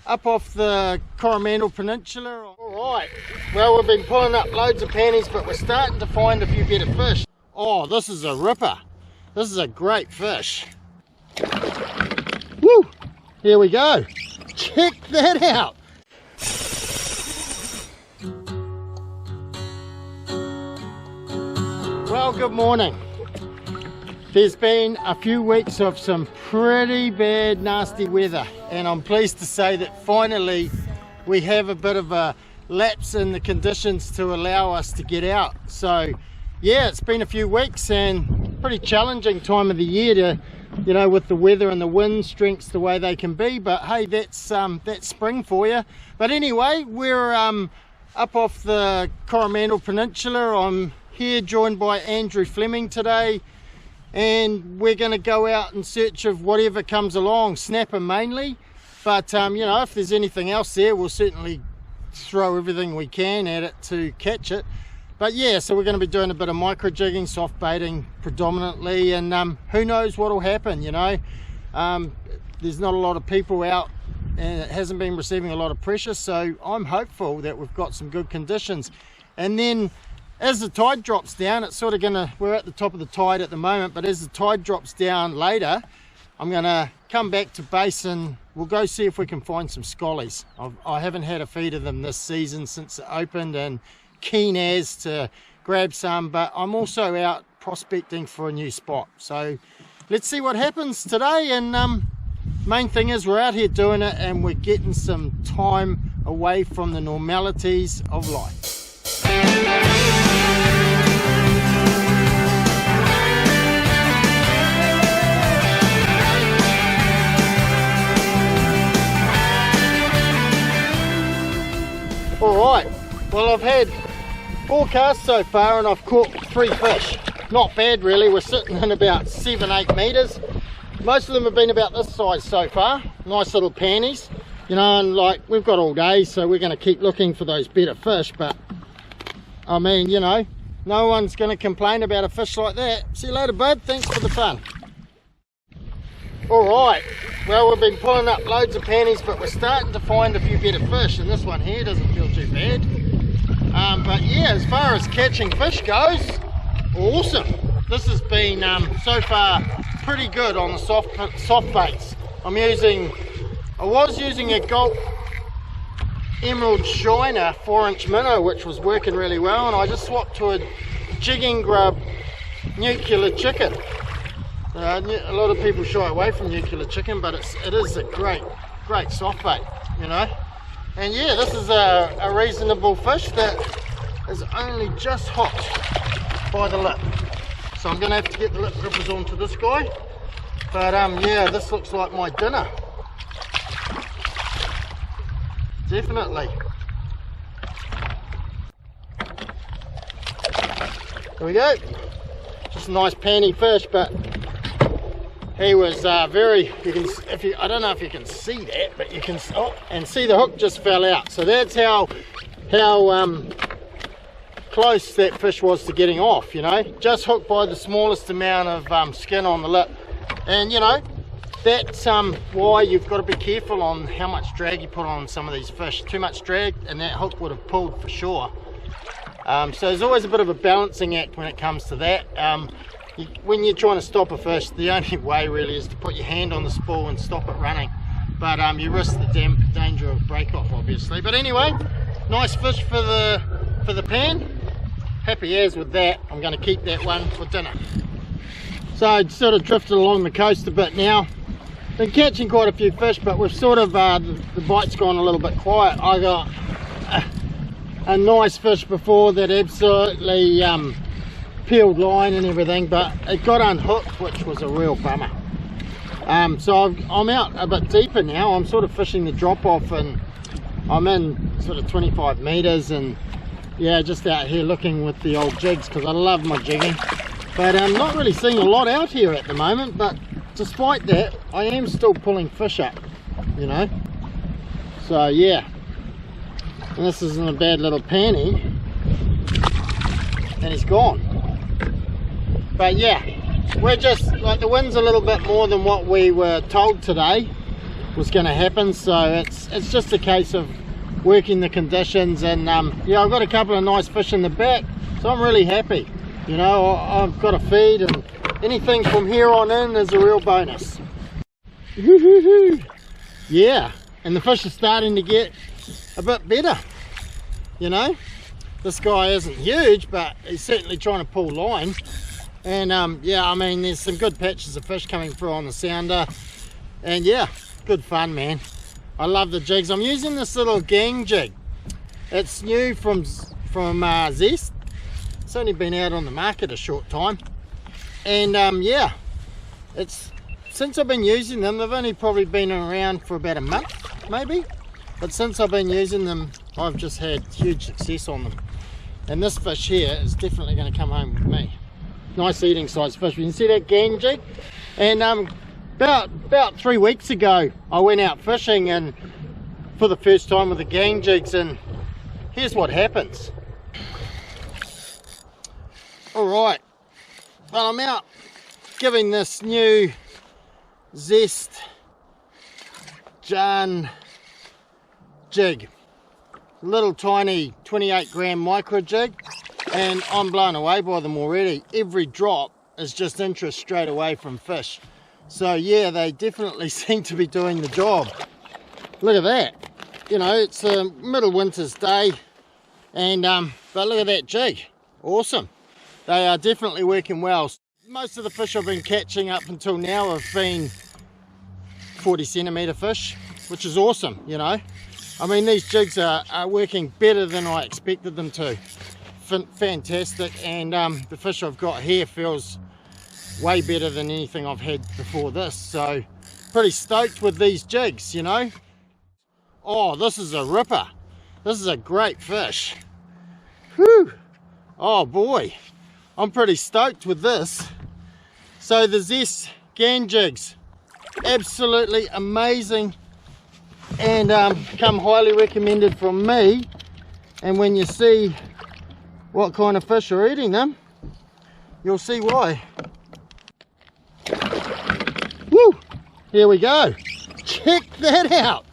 up off the Coromandel Peninsula. Alright, well, we've been pulling up loads of panties, but we're starting to find a few better fish. Oh, this is a ripper. This is a great fish. Woo! Here we go. Check that out. Well, good morning. There's been a few weeks of some pretty bad, nasty weather, and I'm pleased to say that finally we have a bit of a lapse in the conditions to allow us to get out. So yeah, it's been a few weeks and pretty challenging time of the year to, you know, with the weather and the wind strengths the way they can be, but hey, that's spring for you. But anyway, we're up off the Coromandel Peninsula. I'm here joined by Andrew Fleming today, and we're going to go out in search of whatever comes along, snapper mainly, but you know, if there's anything else there, we'll certainly throw everything we can at it to catch it. But yeah, so we're going to be doing a bit of micro jigging, soft baiting predominantly, and who knows what will happen, you know. There's not a lot of people out and it hasn't been receiving a lot of pressure, so I'm hopeful that we've got some good conditions. And then as the tide drops down, it's sort of gonna, we're at the top of the tide at the moment, but as the tide drops down later, I'm gonna come back to base and we'll go see if we can find some scallies. I haven't had a feed of them this season since it opened, and keen as to grab some, but I'm also out prospecting for a new spot. So let's see what happens today, and main thing is we're out here doing it and we're getting some time away from the normalities of life. Alright, well, I've had 4 casts so far and I've caught 3 fish. Not bad really, we're sitting in about 7-8 meters. Most of them have been about this size so far. Nice little panties, you know, and like, we've got all day, so we're going to keep looking for those better fish. But I mean, you know, no one's going to complain about a fish like that. See you later, bud, thanks for the fun. Alright, well, we've been pulling up loads of panties, but we're starting to find a few better fish, and this one here doesn't feel too bad. But yeah, as far as catching fish goes, awesome. This has been so far pretty good on the soft baits. I was using a Gulp Emerald Shiner 4-inch minnow, which was working really well, and I just swapped to a jigging grub nuclear chicken. A lot of people shy away from nuclear chicken, but it is a great soft bait, you know. And yeah, this is a reasonable fish that is only just hooked by the lip. So I'm going to have to get the lip grippers onto this guy. But yeah, this looks like my dinner. Definitely. There we go. Just a nice panty fish, but he was very, I don't know if you can see that, but you can, oh, and see the hook just fell out. So that's how close that fish was to getting off, you know. Just hooked by the smallest amount of skin on the lip. And you know, that's why you've got to be careful on how much drag you put on some of these fish. Too much drag and that hook would have pulled for sure. So there's always a bit of a balancing act when it comes to that. When you're trying to stop a fish, the only way really is to put your hand on the spool and stop it running. But you risk the danger of break off, obviously. But anyway, nice fish for the pan. Happy as with that. I'm going to keep that one for dinner. So I sort of drifted along the coast a bit now. Been catching quite a few fish, but we've sort of the bite's gone a little bit quiet. I got a nice fish before that absolutely peeled line and everything, but it got unhooked, which was a real bummer. So I'm out a bit deeper now. I'm sort of fishing the drop off, and I'm in sort of 25 meters, and yeah, just out here looking with the old jigs because I love my jigging. But I'm not really seeing a lot out here at the moment, but despite that, I am still pulling fish up, you know. So yeah, and this isn't a bad little panty, and he's gone. But yeah, we're just like, the wind's a little bit more than what we were told today, was going to happen. So it's just a case of working the conditions, and yeah, I've got a couple of nice fish in the back, so I'm really happy. You know, I've got a feed, and anything from here on in is a real bonus. Yeah, and the fish are starting to get a bit better. You know, this guy isn't huge, but he's certainly trying to pull line. And yeah, I mean, there's some good patches of fish coming through on the sounder, and yeah, good fun, man. I love the jigs. I'm using this little gang jig. It's new from Zest. It's only been out on the market a short time, and yeah, it's since I've been using them, they've only probably been around for about a month maybe, but since I've been using them, I've just had huge success on them. And this fish here is definitely going to come home with me. Nice eating size fish. You can see that gang jig. And about 3 weeks ago I went out fishing, and for the first time with the gang jigs, and here's what happens. Alright, well, I'm out giving this new Zest Jan jig, little tiny 28 gram micro jig, and I'm blown away by them already. Every drop is just interest straight away from fish. So yeah, they definitely seem to be doing the job. Look at that. You know, it's a middle winter's day, and but look at that jig. Awesome. They are definitely working well. Most of the fish I've been catching up until now have been 40 centimetre fish, which is awesome, you know. I mean, these jigs are working better than I expected them to. Fantastic, and the fish I've got here feels way better than anything I've had before this, so pretty stoked with these jigs, you know. Oh, this is a ripper. This is a great fish. Whew. Oh boy, I'm pretty stoked with this. So the Zest Gan jigs, absolutely amazing, and come highly recommended from me. And when you see what kind of fish are eating them, you'll see why. Woo! Here we go. Check that out.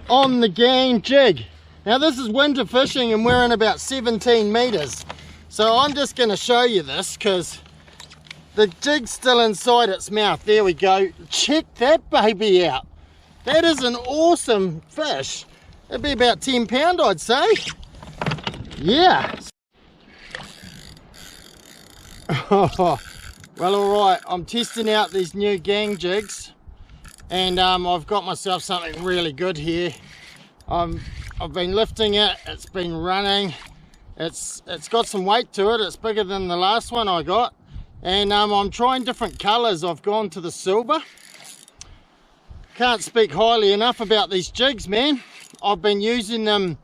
On the gang jig. Now this is winter fishing, and we're in about 17 meters. So I'm just going to show you this because the jig's still inside its mouth. There we go. Check that baby out. That is an awesome fish. It'd be about 10 pound, I'd say. Yeah. Well, alright, I'm testing out these new gang jigs, and I've got myself something really good here. I've been lifting it, it's been running, it's got some weight to it, it's bigger than the last one I got, and I'm trying different colours. I've gone to the silver. Can't speak highly enough about these jigs, man. I've been using them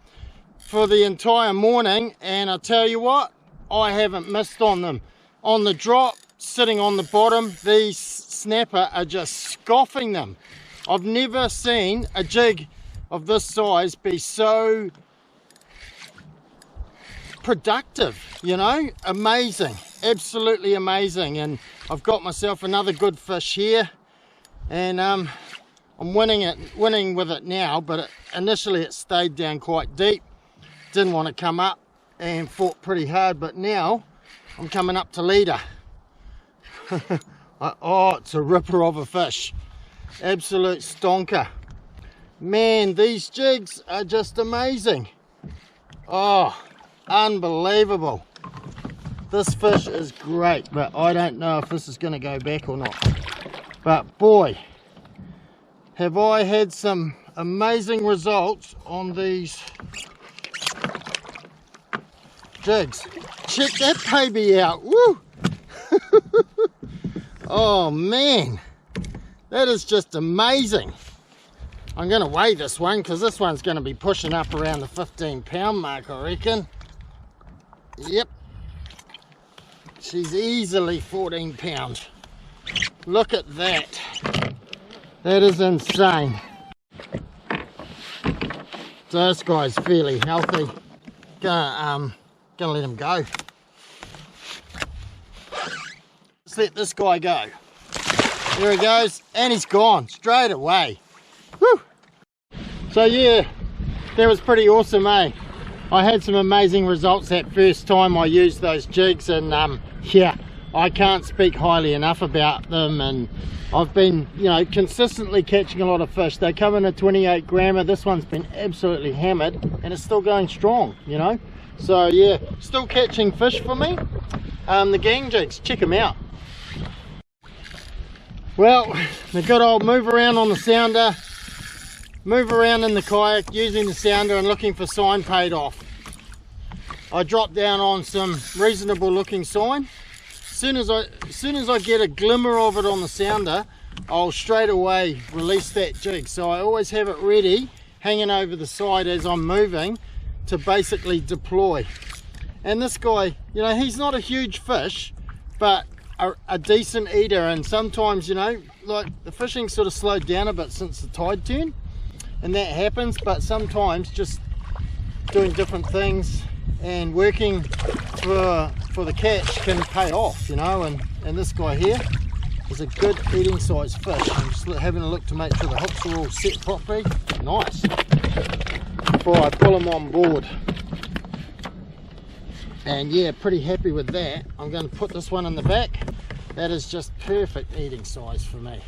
for the entire morning, and I tell you what, I haven't missed on them. On the drop, sitting on the bottom, these snapper are just scoffing them. I've never seen a jig of this size be so productive, you know. Amazing, absolutely amazing. And I've got myself another good fish here, and I'm winning with it now, but initially it stayed down quite deep, didn't want to come up, and fought pretty hard, but now I'm coming up to leader. Oh, it's a ripper of a fish, absolute stonker. Man, these jigs are just amazing. Oh, unbelievable. This fish is great, but I don't know if this is going to go back or not. But boy, have I had some amazing results on these jigs. Check that baby out. Woo! Oh man, that is just amazing. I'm going to weigh this one because this one's going to be pushing up around the 15 pound mark, I reckon. Yep, she's easily 14 pounds. Look at that. That is insane. So this guy's fairly healthy. Gonna let him go. Let's let this guy go. There he goes, and he's gone straight away. Woo! So yeah, that was pretty awesome, eh? I had some amazing results that first time I used those jigs, and yeah, I can't speak highly enough about them. And I've been, you know, consistently catching a lot of fish. They come in a 28 grammer. This one's been absolutely hammered, and it's still going strong, you know. So yeah, still catching fish for me. The gang jigs, check them out. Well, the good old move around on the sounder, move around in the kayak using the sounder and looking for sign paid off. I dropped down on some reasonable looking sign. As soon as I get a glimmer of it on the sounder, I'll straight away release that jig. So I always have it ready, hanging over the side as I'm moving to basically deploy. And this guy, you know, he's not a huge fish, but a decent eater. And sometimes, you know, like the fishing sort of slowed down a bit since the tide turn, and that happens. But sometimes just doing different things and working for the catch can pay off, you know. And this guy here is a good eating size fish. I'm just having a look to make sure the hooks are all set properly. Nice. Before I pull them on board. And yeah, pretty happy with that. I'm going to put this one in the back. That is just perfect eating size for me.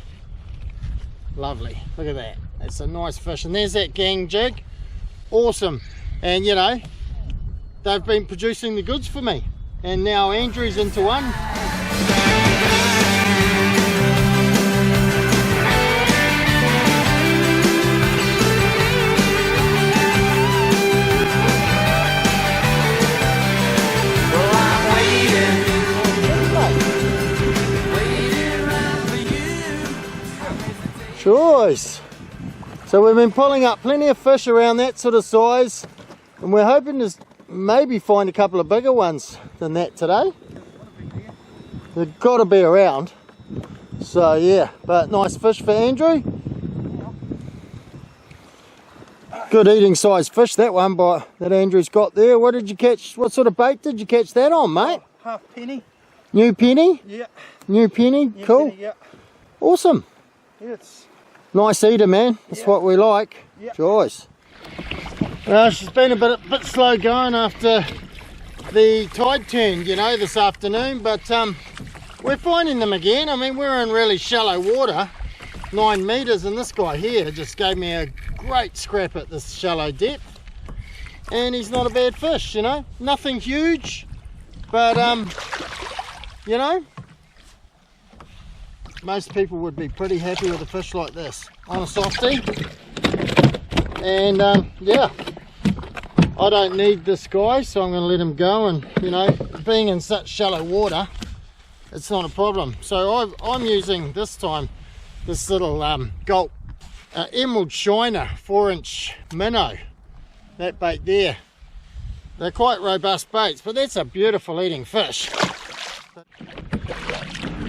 Lovely. Look at that. It's a nice fish. And there's that gang jig. Awesome. And you know, they've been producing the goods for me. And now Andrew's into one. Choice. So we've been pulling up plenty of fish around that sort of size, and we're hoping to maybe find a couple of bigger ones than that today. They've got to be around. So yeah, but nice fish for Andrew. Good eating size fish, that one that Andrew's got there. What did you catch? What sort of bait did you catch that on, mate? Half penny. New penny? Yeah. New penny? New cool. penny, yeah. Awesome. Yeah, it's nice eater, man. That's what we like. Yeah. Choice. Well, she's been a bit slow going after the tide turned, you know, this afternoon, but we're finding them again. I mean, we're in really shallow water, 9 meters, and this guy here just gave me a great scrap at this shallow depth. And he's not a bad fish, you know, nothing huge, but you know, most people would be pretty happy with a fish like this on a softie. And yeah, I don't need this guy, so I'm going to let him go. And you know, being in such shallow water, it's not a problem. So I'm using this time this little Gulp Emerald Shiner 4-inch minnow. That bait there, they're quite robust baits, but that's a beautiful eating fish.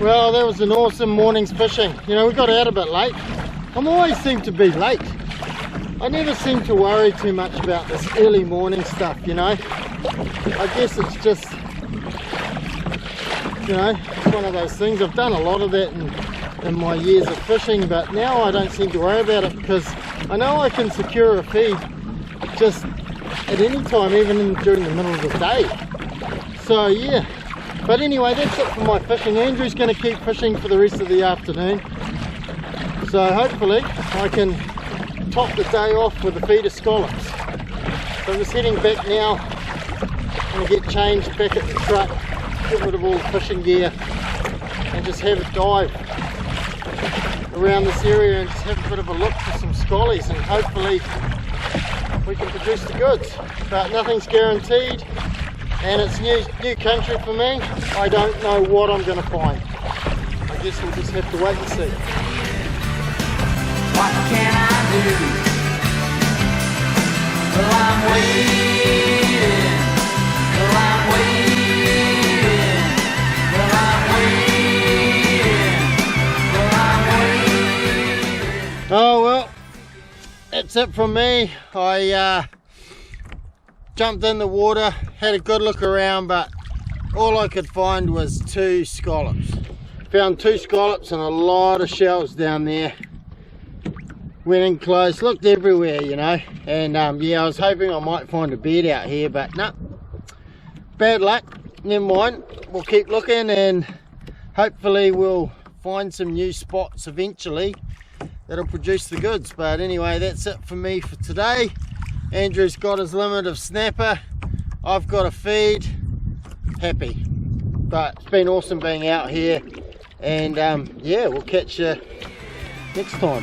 Well, that was an awesome morning's fishing. You know, we got out a bit late. I'm always seem to be late. I never seem to worry too much about this early morning stuff, you know. I guess it's just, you know, it's one of those things. I've done a lot of that in my years of fishing, but now I don't seem to worry about it because I know I can secure a feed just at any time, even during the middle of the day. So yeah. But anyway, that's it for my fishing. Andrew's going to keep fishing for the rest of the afternoon. So hopefully I can top the day off with a feed of scallops. So I'm just heading back now. I'm going to get changed back at the truck, get rid of all the fishing gear, and just have a dive around this area and just have a bit of a look for some scallies, and hopefully we can produce the goods. But nothing's guaranteed. And it's new country for me. I don't know what I'm going to find. I guess we'll just have to wait and see. What can I do? Well, I'm waiting. Well, I'm waiting. Well, I'm waiting. Well, I'm waiting. Oh well, that's it from me. I jumped in the water, had a good look around, but all I could find was 2 scallops. Found 2 scallops and a lot of shells down there. Went in close, looked everywhere, you know, and yeah, I was hoping I might find a bed out here, but no, bad luck. Never mind, we'll keep looking and hopefully we'll find some new spots eventually that'll produce the goods. But anyway, that's it for me for today. Andrew's got his limit of snapper, I've got a feed, happy. But it's been awesome being out here, and yeah, we'll catch you next time.